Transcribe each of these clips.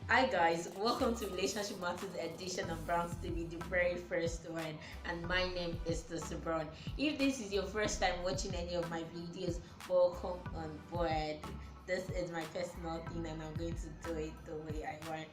Hi guys, welcome to Relationship Matters edition of Brown's TV, the very first one. And my name is Tosin Brown. If this is your first time watching any of my videos, welcome on board. This is my personal thing and I'm going to do it the way I want.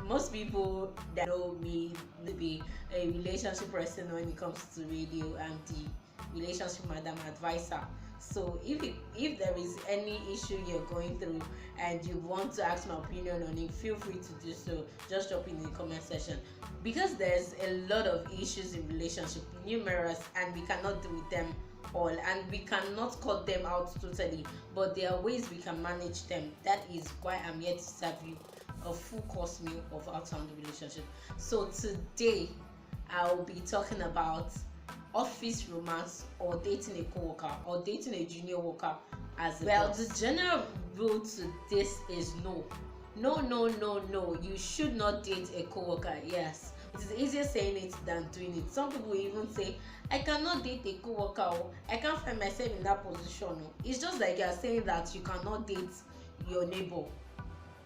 Most people that know me will be a relationship person when it comes to radio and the relationship madam advisor. So if there is any issue you're going through and you want to ask my opinion on it, feel free to do so. Just drop in the comment section, because there's a lot of issues in relationship, numerous, and we cannot deal with them all, and we cannot cut them out totally, but there are ways we can manage them. That is why I'm here to serve you a full course meal of how to handle relationship. So today I'll be talking about office romance, or dating a coworker, or dating a junior worker as well. The general rule to this is no. No. You should not date a coworker. Yes, it is easier saying it than doing it. Some people even say, I cannot date a coworker, or I can't find myself in that position. It's just like you're saying that you cannot date your neighbor.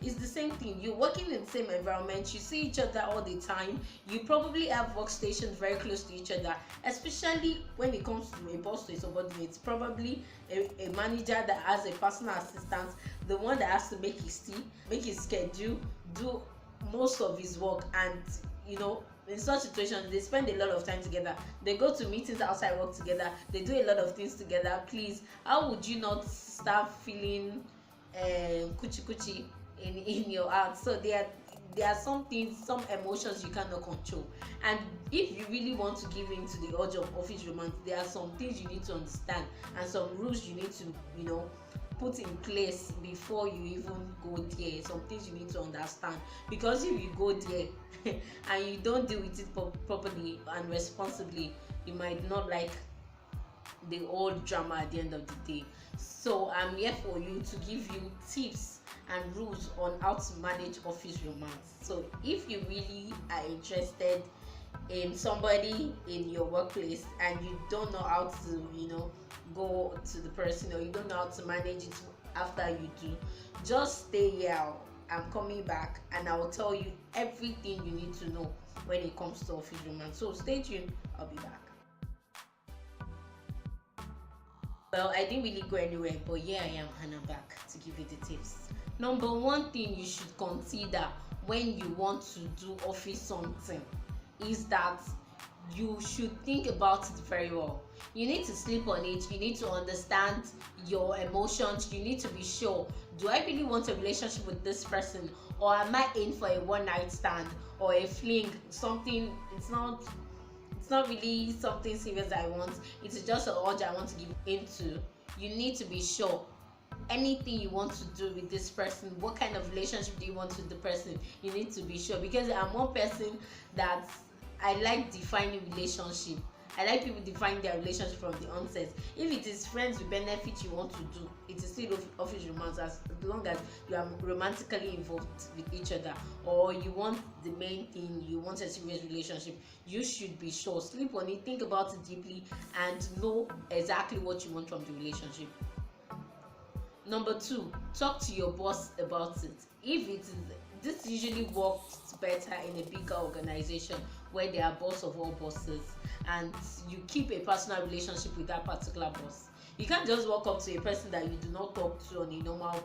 It's the same thing. You're working in the same environment, you see each other all the time, you probably have workstations very close to each other, especially when it comes to a boss to a subordinate, probably a manager that has a personal assistant, the one that has to make his schedule, do most of his work. And in such situations they spend a lot of time together, they go to meetings outside work together, they do a lot of things together. Please, how would you not start feeling kuchi in your heart? So there are some things, some emotions you cannot control, and if you really want to give in to the urge of office romance, there are some things you need to understand and some rules you need to put in place before you even go there. Some things you need to understand, because if you go there and you don't deal with it properly and responsibly, you might not like the whole drama at the end of the day. So I'm here for you to give you tips and rules on how to manage office romance. So if you really are interested in somebody in your workplace and you don't know how to go to the person, or you don't know how to manage it after you do, just stay here. I'm coming back and I will tell you everything you need to know when it comes to office romance. So stay tuned, I'll be back. Well, I didn't really go anywhere, but here I am, Hannah, back to give you the tips. Number one thing you should consider when you want to do office something is that you should think about it very well. You need to sleep on it, you need to understand your emotions, you need to be sure, do I really want a relationship with this person, or am I in for a one night stand or a fling, something? It's not really something serious I want, it's just an urge I want to give into. You need to be sure anything you want to do with this person, what kind of relationship do you want with the person, you need to be sure. Because I'm one person that I like defining relationship. I like people define their relationship from the onset. If it is friends with benefit you want to do, it is still office romance, as long as you are romantically involved with each other, or you want the main thing, you want a serious relationship. You should be sure, sleep on it, think about it deeply, and know exactly what you want from the relationship. Number two, talk to your boss about it. This usually works better in a bigger organization where there are boss of all bosses, and you keep a personal relationship with that particular boss. You can't just walk up to a person that you do not talk to on a normal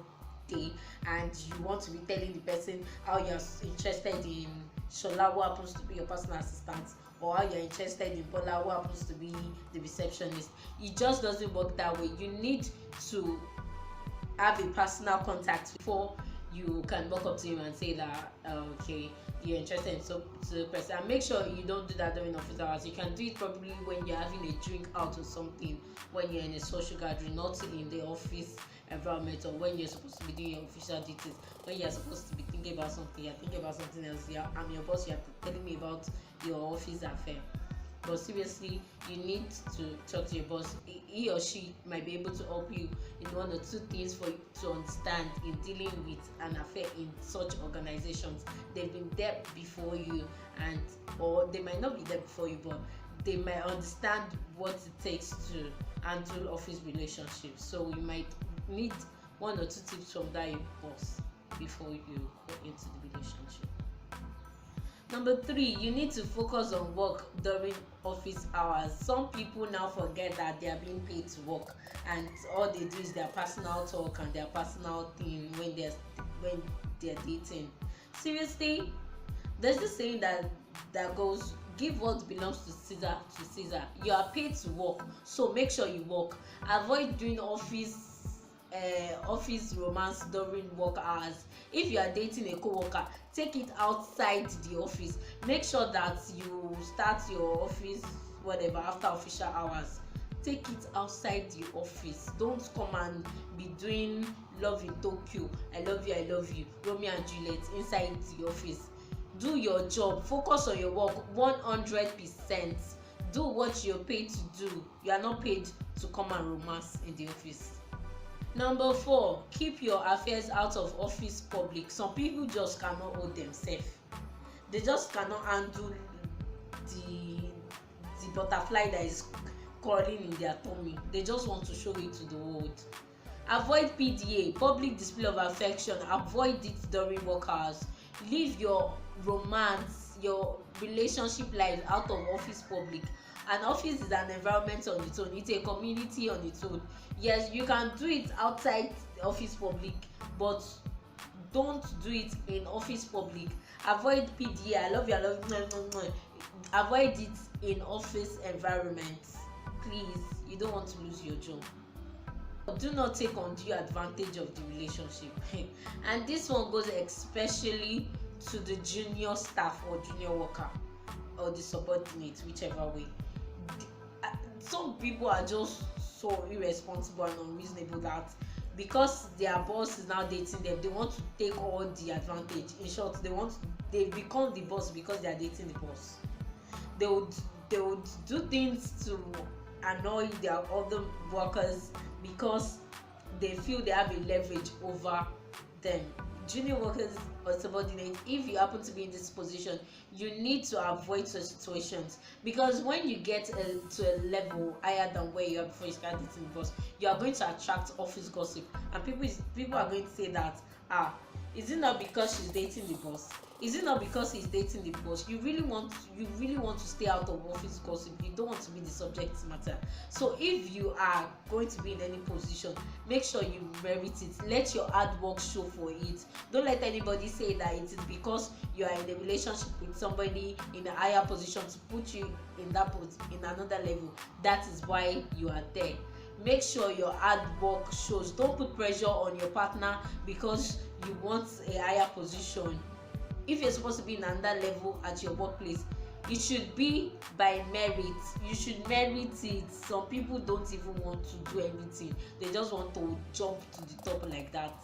day and you want to be telling the person how you're interested in Shola, who happens to be your personal assistant, or how you're interested in Bola, who happens to be the receptionist. It just doesn't work that way. You need to have a personal contact before you can walk up to him and say that okay, you're interested in so the person. And make sure you don't do that during office hours. You can do it probably when you're having a drink out or something, when you're in a social gathering, not in the office environment, or when you're supposed to be doing your official duties. When you're supposed to be thinking about something, you're thinking about something else. I'm your boss, you're telling me about your office affair. But seriously, you need to talk to your boss. He or she might be able to help you in one or two things for you to understand in dealing with an affair in such organizations. They've been there before you, or they might not be there before you, but they might understand what it takes to handle office relationships. So you might need one or two tips from that boss. before you go into the relationship. Number 3, you need to focus on work during office hours. Some people now forget that they are being paid to work, and all they do is their personal talk and their personal thing when they're dating. Seriously, there's this saying that goes, give what belongs to Caesar to Caesar. You are paid to work, so make sure you work. Avoid doing office romance during work hours. If you are dating a coworker, take it outside the office. Make sure that you start your office whatever after official hours. Take it outside the office. Don't come and be doing love in Tokyo, I love you, Romeo and Juliet inside the office. Do your job, focus on your work 100%. Do what you're paid to do. You are not paid to come and romance in the office. Number 4, keep your affairs out of office public. Some people just cannot hold themselves. They just cannot handle the butterfly that is crawling in their tummy. They just want to show it to the world. Avoid PDA, public display of affection. Avoid it during work hours. Leave your romance, your relationship life out of office public. An office is an environment on its own. It's a community on its own. Yes, you can do it outside the office public, but don't do it in office public. Avoid PDA, I love you. Avoid it in office environments. Please, you don't want to lose your job. Do not take undue advantage of the relationship. And this one goes especially to the junior staff or junior worker or the subordinate, whichever way. Some people are just so irresponsible and unreasonable that because their boss is now dating them, they want to take all the advantage. In short, they become the boss because they are dating the boss. They would do things to annoy their other workers because they feel they have a leverage over them. Junior workers or subordinate, if you happen to be in this position, you need to avoid such situations, because when you get to a level higher than where you are before you start dating the boss, you are going to attract office gossip, and people are going to say that, is it not because she's dating the boss? Is it not because he's dating the boss? You really want to stay out of office gossip. You don't want to be the subject matter. So if you are going to be in any position, make sure you merit it. Let your hard work show for it. Don't let anybody say that it is because you are in a relationship with somebody in a higher position to put you in another level. That is why you are there. Make sure your hard work shows. Don't put pressure on your partner because you want a higher position. If you're supposed to be in another level at your workplace, it should be by merit. You should merit it. Some people don't even want to do anything. They just want to jump to the top like that.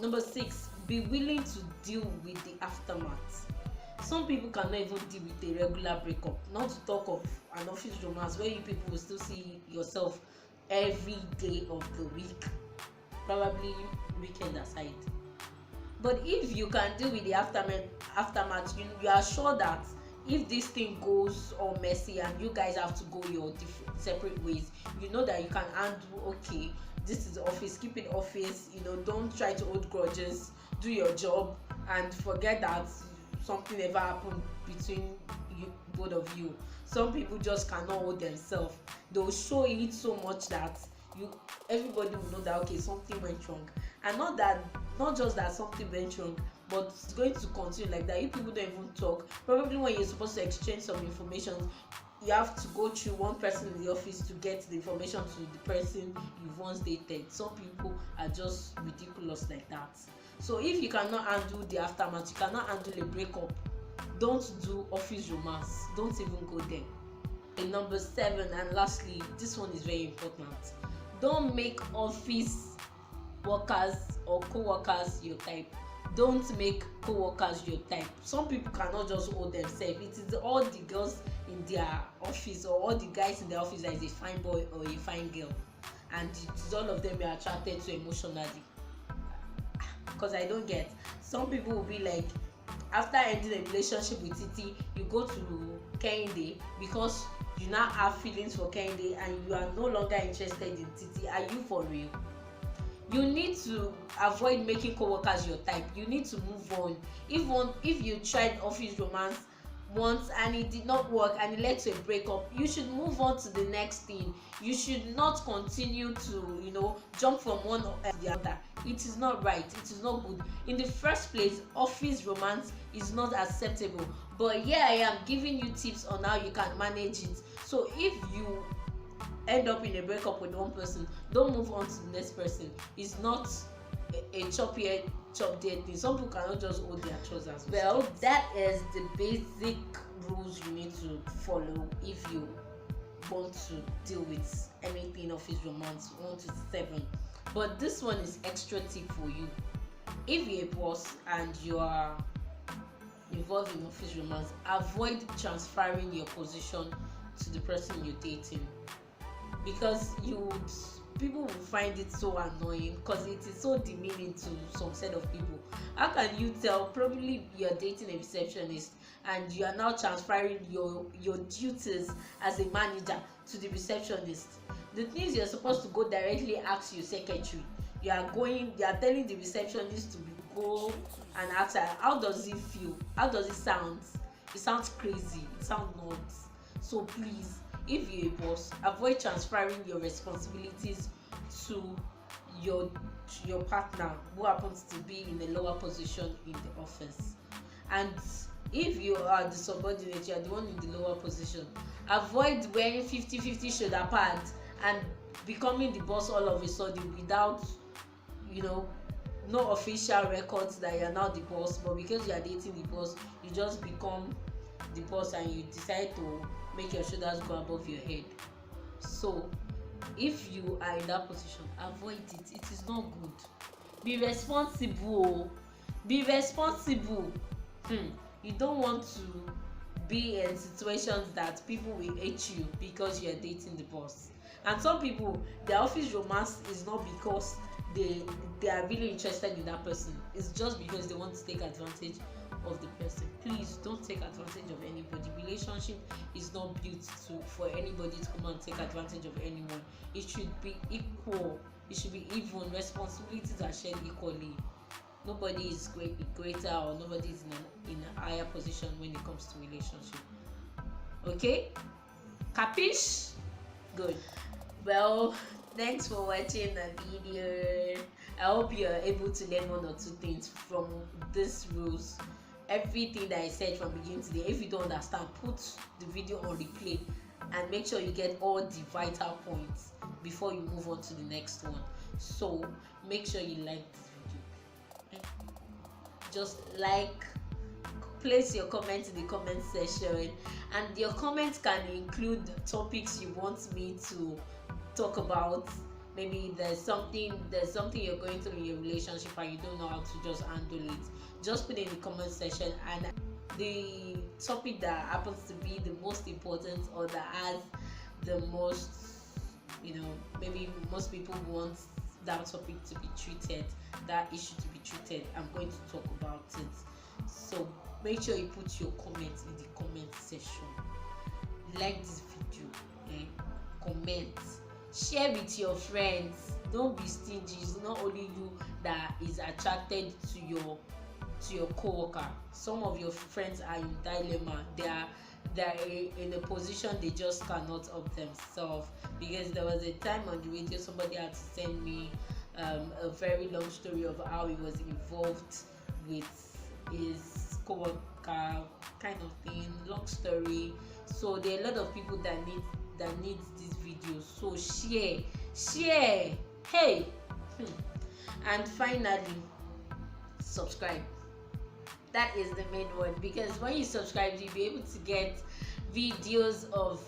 Number 6, be willing to deal with the aftermath. Some people cannot even deal with a regular breakup, not to talk of an office romance where you people will still see yourself every day of the week, probably weekend aside. But if you can deal with the aftermath, you are sure that if this thing goes all messy and you guys have to go your separate ways, you know that you can handle, okay, this is office, keep it office, don't try to hold grudges, do your job and forget that something ever happened between both of you. Some people just cannot hold themselves. They'll show it so much that everybody will know that, okay, something went wrong. And not just that something went wrong, but it's going to continue like that. If people don't even talk, probably when you're supposed to exchange some information, you have to go through one person in the office to get the information to the person you've once dated. Some people are just ridiculous like that. So if you cannot handle the aftermath, you cannot handle a breakup, don't do office romance. Don't even go there. And number 7, and lastly, this one is very important. Don't make office workers or co-workers your type. Don't make co-workers your type. Some people cannot just hold themselves. It is all the girls in their office or all the guys in their office that is a fine boy or a fine girl, and it is all of them you're attracted to emotionally. Because I don't get, some people will be like, after ending a relationship with Titi, you go to Kehinde because you now have feelings for Kehinde and you are no longer interested in Titi. Are you for real? You need to avoid making coworkers your type. You need to move on. If you tried office romance once and it did not work and it led to a breakup, you should move on to the next thing. You should not continue to jump from one to the other. It is not right, it is not good. In the first place, office romance is not acceptable, but here I am giving you tips on how you can manage it. So if you end up in a breakup with one person, don't move on to the next person. It's not a chop here chop there thing. Some people cannot just hold their trousers. Well, that is the basic rules you need to follow if you want to deal with anything office romance 1 to 7. But this one is extra tip for you. If you're a boss and you are involved in office romance, avoid transferring your position to the person you're dating, because people will find it so annoying, because it is so demeaning to some set of people. How can you tell? Probably you're dating a receptionist and you are now transferring your duties as a manager to the receptionist. The things you're supposed to go directly ask your secretary, you are telling the receptionist to go and ask her. How does it feel? How does it sound? It sounds crazy, it sounds nuts. So please, if you're a boss, avoid transferring your responsibilities to your partner who happens to be in a lower position in the office. And if you are the subordinate, you are the one in the lower position, avoid wearing 50-50 shoulder pads and becoming the boss all of a sudden without no official records that you are now the boss. But because you are dating the boss, you just become the boss and you decide to make your shoulders go above your head. So if you are in that position, avoid it. It is not good. Be responsible. You don't want to be in situations that people will hate you because you are dating the boss. And some people, their office romance is not because they are really interested in that person. It's just because they want to take advantage of the person. Please don't take advantage of anybody. Relationship is not built for anybody to come and take advantage of anyone. It should be equal. It should be even. Responsibilities are shared equally. Nobody is greater or nobody is in a higher position when it comes to relationship. Okay? Capish? Good. Well, thanks for watching the video. I hope you are able to learn 1 or 2 things from these rules. Everything that I said from beginning to the end. If you don't understand, put the video on replay and make sure you get all the vital points before you move on to the next one. So make sure you like this video. Just like, place your comments in the comment section, and your comments can include topics you want me to talk about. Maybe there's something you're going through in your relationship and you don't know how to just handle it. Just put it in the comment section, and the topic that happens to be the most important or that has the most, maybe most people want that topic to be treated, that issue to be treated, I'm going to talk about it. So make sure you put your comments in the comment section. Like this video, comment, share with your friends. Don't be stingy. It's not only you that is attracted to your coworker. Some of your friends are in dilemma. They're in a position they just cannot help themselves. Because there was a time on the radio somebody had to send me a very long story of how he was involved with his coworker, kind of thing. Long story. So there are a lot of people that need this video. So share. Hey. And finally, subscribe. That is the main one, because when you subscribe, you'll be able to get videos of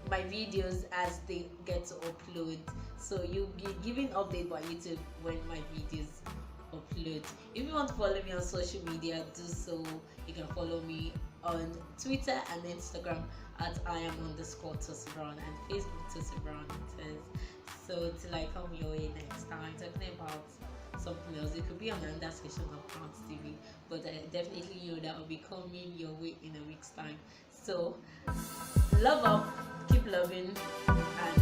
my videos as they get to upload. So you'll be giving update by YouTube when my videos upload. If you want to follow me on social media, do so. You can follow me on Twitter and Instagram at @I am_Tosi_Brown and Facebook Tosi Brown it is. So till I come your way next time talking about something else, it could be on another session of Browns TV, but I definitely know that will be coming your way in a week's time. So love up, keep loving, and